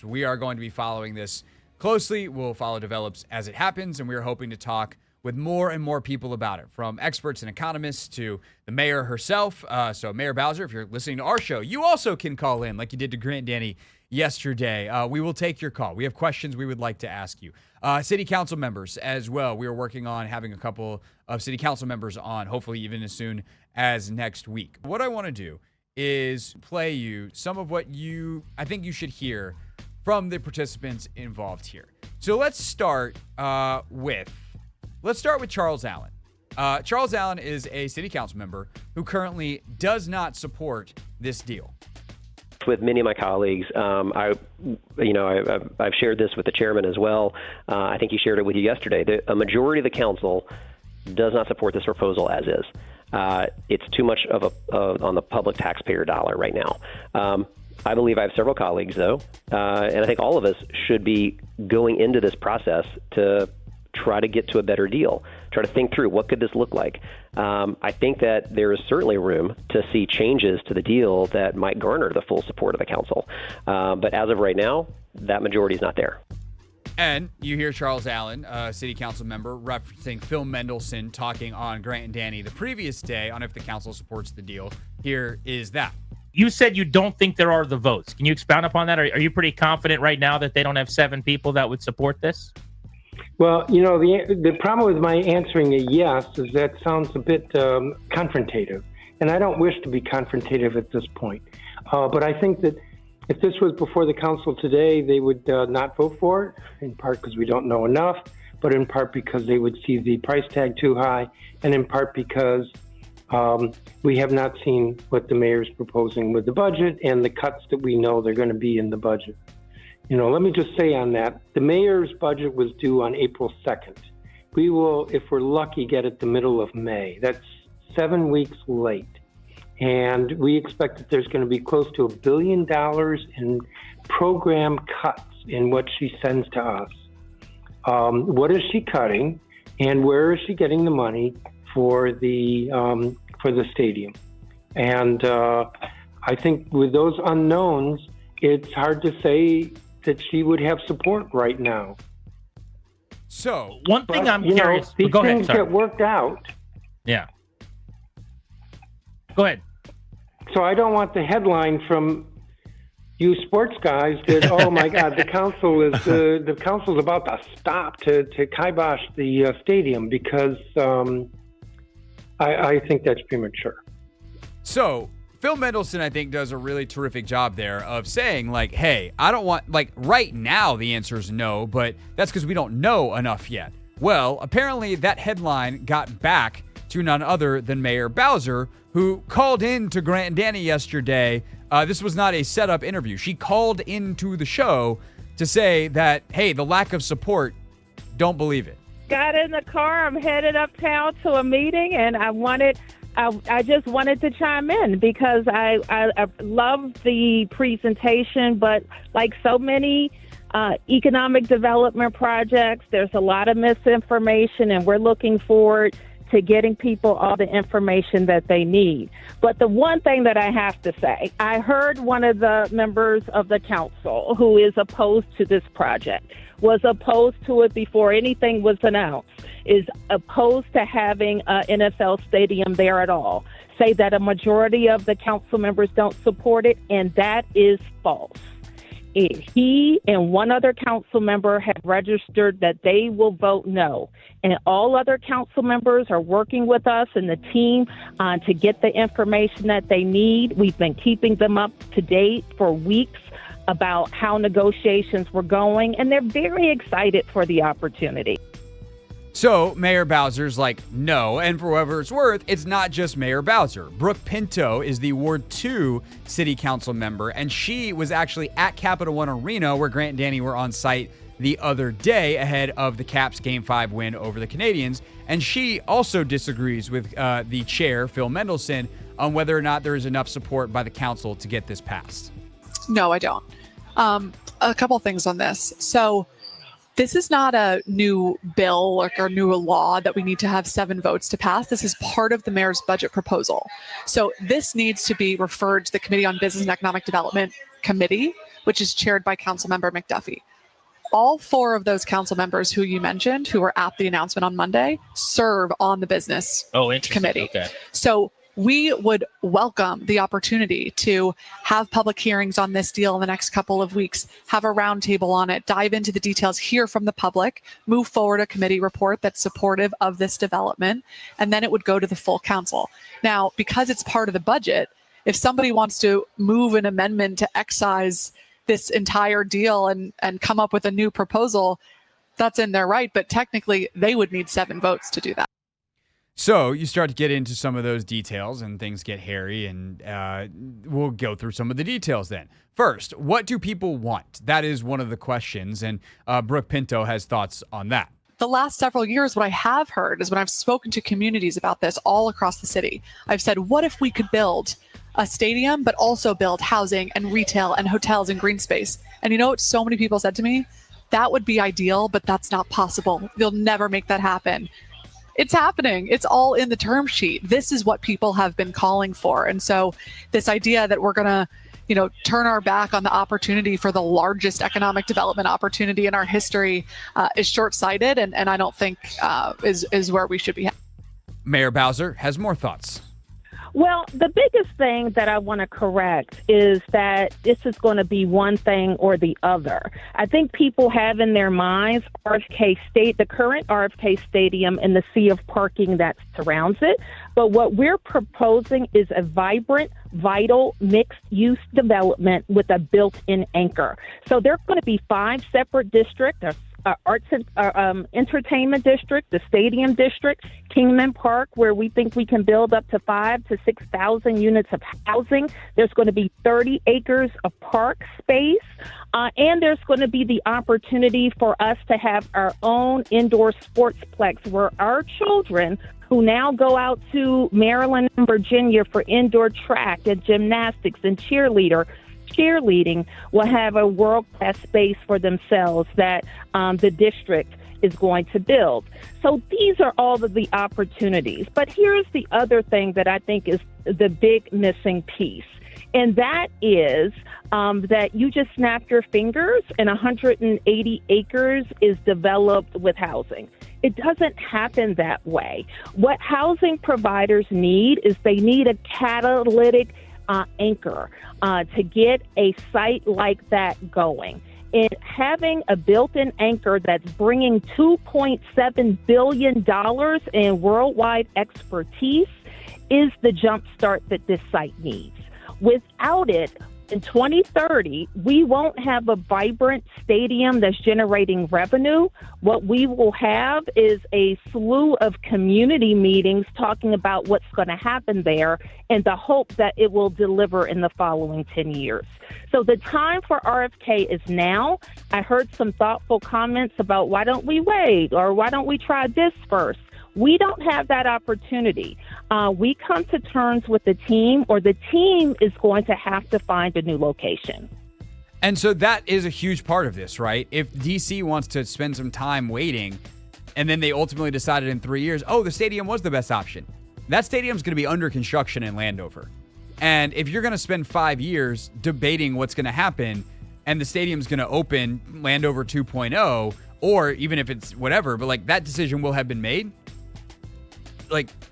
We are going to be following this closely. We'll follow develops as it happens, and we are hoping to talk with more and more people about it, from experts and economists to the mayor herself. So Mayor Bowser, if you're listening to our show, you also can call in like you did to Grant Danny yesterday. We will take your call. We have questions we would like to ask you. City council members as well. We are working on having a couple of city council members on, hopefully even as soon as next week. What I want to do is play you some of what I think you should hear from the participants involved here. So let's start with Charles Allen. Charles Allen is a city council member who currently does not support this deal. With many of my colleagues, I've shared this with the chairman as well. I think he shared it with you yesterday. A majority of the council does not support this proposal as is. It's too much on the public taxpayer dollar right now. I believe I have several colleagues, though, and I think all of us should be going into this process to try to get to a better deal, try to think through what could this look like. I think that there is certainly room to see changes to the deal that might garner the full support of the council. But as of right now, that majority is not there. And you hear Charles Allen, a city council member, referencing Phil Mendelson talking on Grant and Danny the previous day on if the council supports the deal. Here is that. You said you don't think there are the votes. Can you expound upon that? Are you pretty confident right now that they don't have 7 people that would support this? Well, the problem with my answering a yes is that sounds a bit confrontative, and I don't wish to be confrontative at this point. But I think that if this was before the council today, they would not vote for it, in part because we don't know enough, but in part because they would see the price tag too high, and in part because we have not seen what the mayor's proposing with the budget and the cuts that we know they're going to be in the budget. Let me just say on that, the mayor's budget was due on April 2nd. We will, if we're lucky, get it the middle of May. That's 7 weeks late. And we expect that there's going to be close to $1 billion in program cuts in what she sends to us. What is she cutting, and where is she getting the money for the stadium? And I think with those unknowns, it's hard to say that she would have support right now. So one thing I'm curious. These Go ahead. things get worked out. Yeah. Go ahead. So I don't want the headline from you sports guys that, oh my God, the council's about to stop to kibosh the stadium, because I think that's premature. So Phil Mendelson, I think, does a really terrific job there of saying, like, hey, I don't want, like, right now the answer is no, but that's because we don't know enough yet. Well, apparently that headline got back to none other than Mayor Bowser, who called in to Grant and Danny yesterday. This was not a setup interview. She called into the show to say that, hey, the lack of support, don't believe it. Got in the car. I'm headed uptown to a meeting, and I just wanted to chime in because I love the presentation, but like so many economic development projects, there's a lot of misinformation, and we're looking forward to getting people all the information that they need. But the one thing that I have to say, I heard one of the members of the council who is opposed to this project, was opposed to it before anything was announced, is opposed to having an NFL stadium there at all, say that a majority of the council members don't support it, and that is false. He and one other council member have registered that they will vote no. And all other council members are working with us and the team to get the information that they need. We've been keeping them up to date for weeks about how negotiations were going, and they're very excited for the opportunity. So Mayor Bowser's like, no, and for whatever it's worth, it's not just Mayor Bowser. Brooke Pinto is the Ward 2 city council member, and she was actually at Capital One Arena where Grant and Danny were on site the other day ahead of the Caps Game 5 win over the Canadians, and she also disagrees with the chair, Phil Mendelson, on whether or not there is enough support by the council to get this passed. No, I don't. A couple things on this. So this is not a new bill or new law that we need to have 7 votes to pass. This is part of the mayor's budget proposal. So this needs to be referred to the Committee on Business and Economic Development committee which is chaired by Councilmember McDuffie. All 4 of those council members who you mentioned, who were at the announcement on Monday, serve on the business committee. Okay. So we would welcome the opportunity to have public hearings on this deal in the next couple of weeks, have a roundtable on it, dive into the details, hear from the public, move forward a committee report that's supportive of this development, and then it would go to the full council. Now, because it's part of the budget, if somebody wants to move an amendment to excise this entire deal and come up with a new proposal, that's in their right, but technically they would need 7 votes to do that. So you start to get into some of those details and things get hairy, and we'll go through some of the details then. First, what do people want? That is one of the questions, and Brooke Pinto has thoughts on that. The last several years, what I have heard is when I've spoken to communities about this all across the city, I've said, what if we could build a stadium, but also build housing and retail and hotels and green space? And you know what so many people said to me? That would be ideal, but that's not possible. You'll never make that happen. It's happening. It's all in the term sheet. This is what people have been calling for. And so this idea that we're going to, turn our back on the opportunity for the largest economic development opportunity in our history is short-sighted, and I don't think is where we should be. Mayor Bowser has more thoughts. Well, the biggest thing that I want to correct is that this is going to be one thing or the other. I think people have in their minds the current RFK Stadium and the sea of parking that surrounds it. But what we're proposing is a vibrant, vital, mixed-use development with a built-in anchor. So there are going to be 5 separate districts, arts and entertainment district, the stadium district, Kingman Park, where we think we can build up to 5,000 to 6,000 units of housing. There's going to be 30 acres of park space, and there's going to be the opportunity for us to have our own indoor sportsplex where our children who now go out to Maryland and Virginia for indoor track and gymnastics and cheerleading will have a world-class space for themselves that the district is going to build. So these are all of the opportunities. But here's the other thing that I think is the big missing piece. And that is that you just snap your fingers and 180 acres is developed with housing. It doesn't happen that way. What housing providers need is they need a catalytic anchor to get a site like that going. And having a built-in anchor that's bringing $2.7 billion in worldwide expertise is the jumpstart that this site needs. Without it, in 2030, we won't have a vibrant stadium that's generating revenue. What we will have is a slew of community meetings talking about what's going to happen there and the hope that it will deliver in the following 10 years. So the time for RFK is now. I heard some thoughtful comments about why don't we wait or why don't we try this first? We don't have that opportunity. We come to terms with the team, or the team is going to have to find a new location. And so that is a huge part of this, right? If DC wants to spend some time waiting, and then they ultimately decided in 3 years, the stadium was the best option. That stadium's going to be under construction in Landover. And if you're going to spend 5 years debating what's going to happen, and the stadium's going to open Landover 2.0, or even if it's whatever, but that decision will have been made.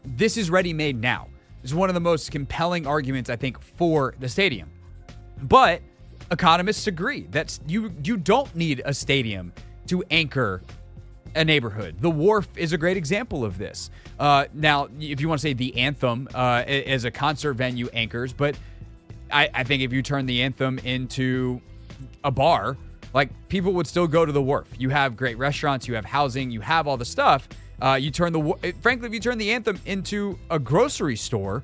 This is ready-made now. This is one of the most compelling arguments, I think, for the stadium. But economists agree that you don't need a stadium to anchor a neighborhood. The Wharf is a great example of this. Now, if you want to say the Anthem as a concert venue anchors, but I think if you turn the Anthem into a bar, people would still go to the Wharf. You have great restaurants, you have housing, you have all the stuff. Frankly, if you turn the Anthem into a grocery store,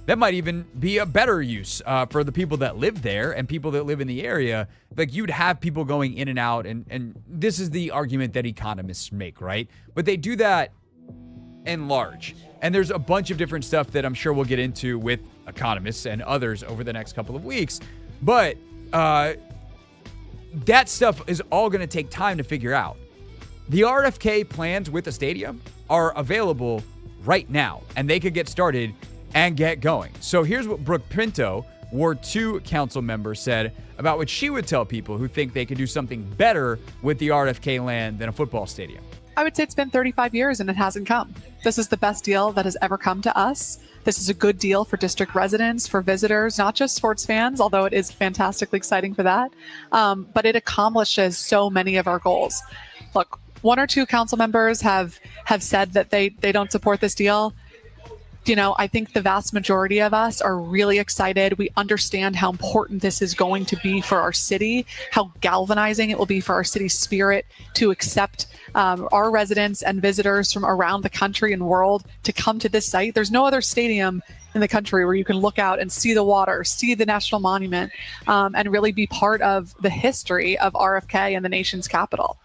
that might even be a better use for the people that live there and people that live in the area. You'd have people going in and out, and this is the argument that economists make, right? But they do that in large. And there's a bunch of different stuff that I'm sure we'll get into with economists and others over the next couple of weeks. But that stuff is all going to take time to figure out. The RFK plans with the stadium are available right now, and they could get started and get going. So here's what Brooke Pinto, Ward 2 council member, said about what she would tell people who think they could do something better with the RFK land than a football stadium. I would say it's been 35 years and it hasn't come. This is the best deal that has ever come to us. This is a good deal for district residents, for visitors, not just sports fans, although it is fantastically exciting for that. But it accomplishes so many of our goals. Look, one or two council members have said that they don't support this deal. You know, I think the vast majority of us are really excited. We understand how important this is going to be for our city, how galvanizing it will be for our city's spirit to accept our residents and visitors from around the country and world to come to this site. There's no other stadium in the country where you can look out and see the water, see the National Monument, and really be part of the history of RFK and the nation's capital.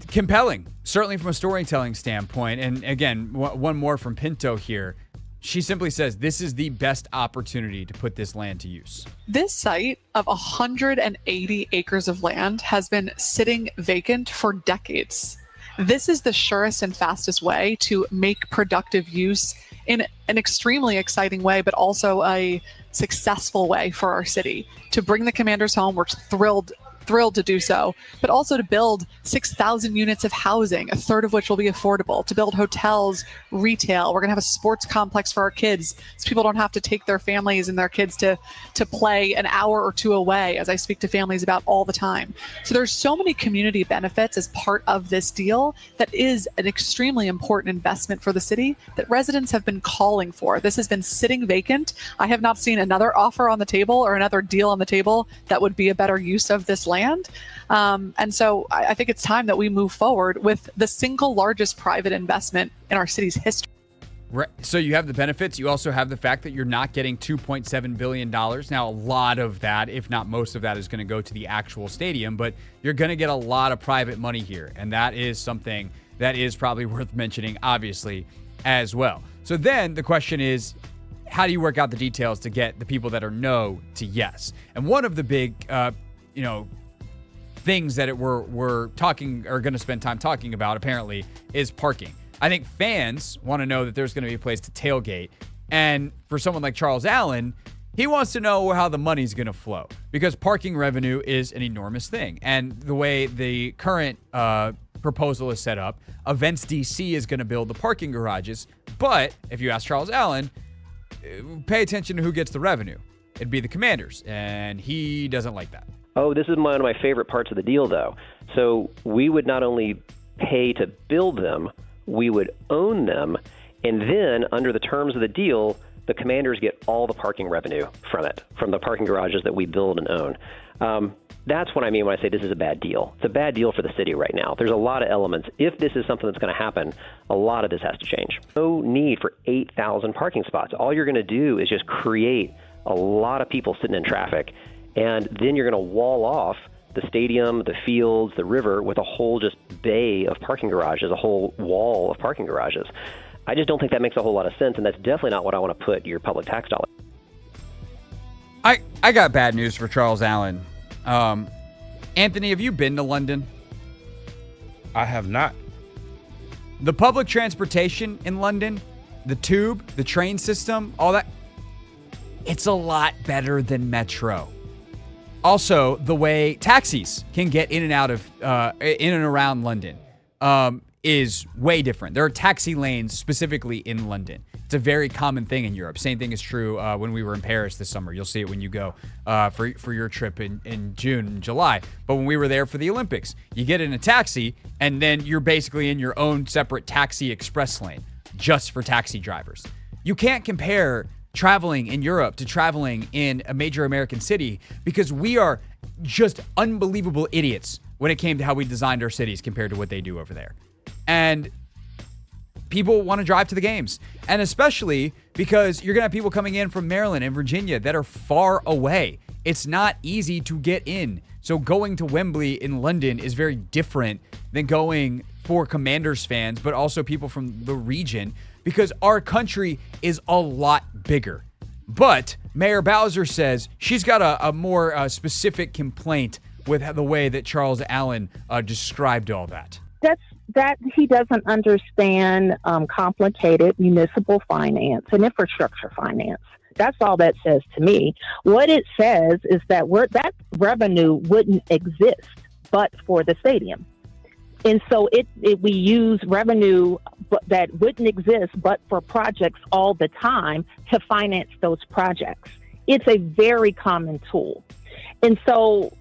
Compelling, certainly from a storytelling standpoint. And again, one more from Pinto here. She simply says this is the best opportunity to put this land to use. This site of 180 acres of land has been sitting vacant for decades. This is the surest and fastest way to make productive use in an extremely exciting way, but also a successful way for our city. To bring the Commanders home, we're thrilled to do so, but also to build 6,000 units of housing, a third of which will be affordable, to build hotels, retail. We're going to have a sports complex for our kids so people don't have to take their families and their kids to play an hour or two away, as I speak to families about all the time. So there's so many community benefits as part of this deal that is an extremely important investment for the city that residents have been calling for. This has been sitting vacant. I have not seen another offer on the table or another deal on the table that would be a better use of this land. And so I think it's time that we move forward with the single largest private investment in our city's history. Right. So you have the benefits. You also have the fact that you're not getting $2.7 billion. Now, a lot of that, if not most of that, is going to go to the actual stadium, but you're going to get a lot of private money here. And that is something that is probably worth mentioning, obviously, as well. So then the question is, how do you work out the details to get the people that are no to yes? And one of the big, things that we're talking or going to spend time talking about apparently is parking. I think fans want to know that there's going to be a place to tailgate. And for someone like Charles Allen, he wants to know how the money's going to flow because parking revenue is an enormous thing. And the way the current proposal is set up, Events DC is going to build the parking garages. But if you ask Charles Allen, pay attention to who gets the revenue. It'd be the Commanders. And he doesn't like that. Oh, this is one of my favorite parts of the deal, though. So we would not only pay to build them, we would own them. And then under the terms of the deal, the Commanders get all the parking revenue from it, from the parking garages that we build and own. That's what I mean when I say this is a bad deal. It's a bad deal for the city right now. There's a lot of elements. If this is something that's going to happen, a lot of this has to change. No need for 8,000 parking spots. All you're going to do is just create a lot of people sitting in traffic. And then you're going to wall off the stadium, the fields, the river with a whole just bay of parking garages, a whole wall of parking garages. I just don't think that makes a whole lot of sense, and that's definitely not what I want to put your public tax dollars. I got bad news for Charles Allen. Anthony, have you been to London? I have not. The public transportation in London, the tube, the train system, all that, it's a lot better than Metro. Also, the way taxis can get in and out of, in and around London is way different. There are taxi lanes specifically in London. It's a very common thing in Europe. Same thing is true when we were in Paris this summer. You'll see it when you go for your trip in June and July. But when we were there for the Olympics, you get in a taxi and then you're basically in your own separate taxi express lane just for taxi drivers. You can't compare traveling in Europe to traveling in a major American city because we are just unbelievable idiots when it came to how we designed our cities compared to what they do over there. And people want to drive to the games. And especially because you're going to have people coming in from Maryland and Virginia that are far away. It's not easy to get in. So going to Wembley in London is very different than going for Commanders fans, but also people from the region, because our country is a lot bigger. But Mayor Bowser says she's got a more specific complaint with the way that Charles Allen described all that. That he doesn't understand complicated municipal finance and infrastructure finance. That's all that says to me. What it says is that that revenue wouldn't exist but for the stadium. And so we use revenue that wouldn't exist but for projects all the time to finance those projects. It's a very common tool. And so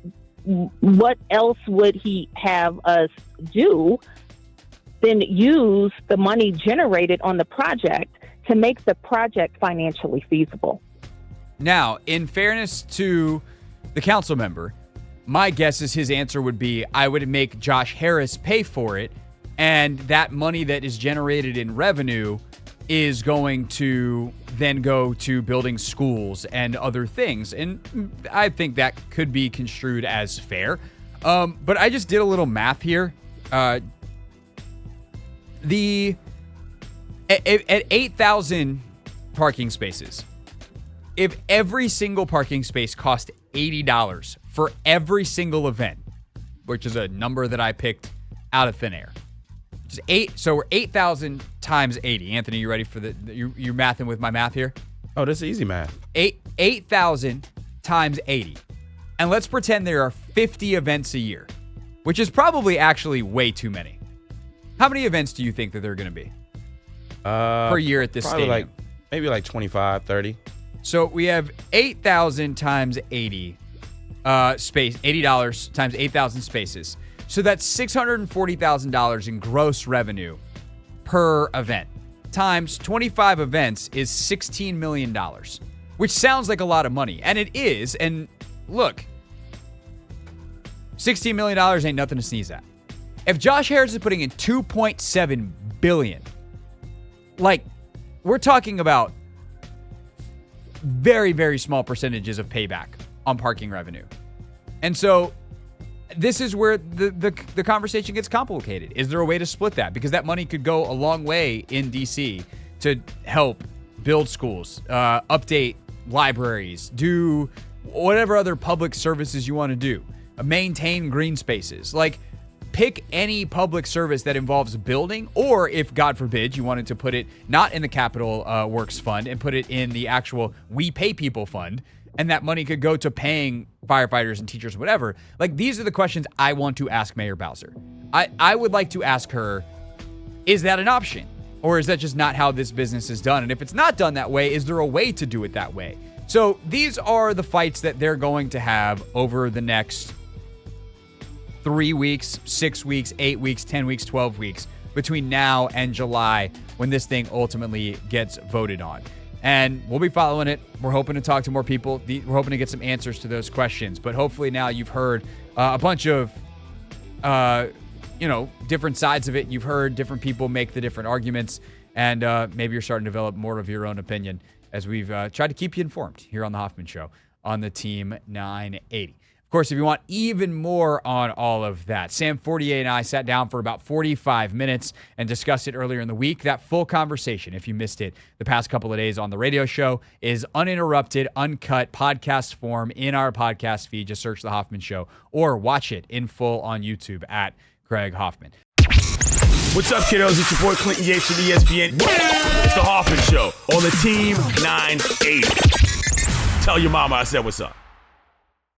what else would he have us do than use the money generated on the project to make the project financially feasible? Now, in fairness to the council member, my guess is his answer would be, I would make Josh Harris pay for it, and that money that is generated in revenue is going to then go to building schools and other things. And I think that could be construed as fair. But I just did a little math here. At 8,000 parking spaces, if every single parking space cost $80 for every single event, which is a number that I picked out of thin air, so we're 8,000 times 80. Anthony, you ready for you're mathing with my math here? Oh, this is easy math. 8,000 times 80. And let's pretend there are 50 events a year, which is probably actually way too many. How many events do you think that there are going to be per year at this stadium? Maybe like 25, 30. So we have 8,000 times 80 space, $80 times 8,000 spaces. So that's $640,000 in gross revenue per event. Times 25 events is $16 million, which sounds like a lot of money. And it is. And look, $16 million ain't nothing to sneeze at. If Josh Harris is putting in $2.7 billion, like, we're talking about very, very small percentages of payback on parking revenue. And so this is where the conversation gets complicated. Is there a way to split that? Because that money could go a long way in DC to help build schools, update libraries, do whatever other public services you want to do, maintain green spaces. Like, pick any public service that involves building, or if, God forbid, you wanted to put it not in the Capital Works Fund and put it in the actual We Pay People Fund, and that money could go to paying firefighters and teachers, whatever. Like, these are the questions I want to ask Mayor Bowser. I would like to ask her, is that an option? Or is that just not how this business is done? And if it's not done that way, is there a way to do it that way? So these are the fights that they're going to have over the next 3 weeks, 6 weeks, 8 weeks, 10 weeks, 12 weeks between now and July when this thing ultimately gets voted on. And we'll be following it. We're hoping to talk to more people. We're hoping to get some answers to those questions. But hopefully now you've heard a bunch of, different sides of it. You've heard different people make the different arguments. And maybe you're starting to develop more of your own opinion as we've tried to keep you informed here on The Hoffman Show on the Team 980. Of course, if you want even more on all of that, Sam Fortier and I sat down for about 45 minutes and discussed it earlier in the week. That full conversation, if you missed it the past couple of days on the radio show, is uninterrupted, uncut podcast form in our podcast feed. Just search The Hoffman Show or watch it in full on YouTube at Craig Hoffman. What's up, kiddos? It's your boy Clinton Yates from ESPN. It's The Hoffman Show on the Team 980. Tell your mama I said what's up.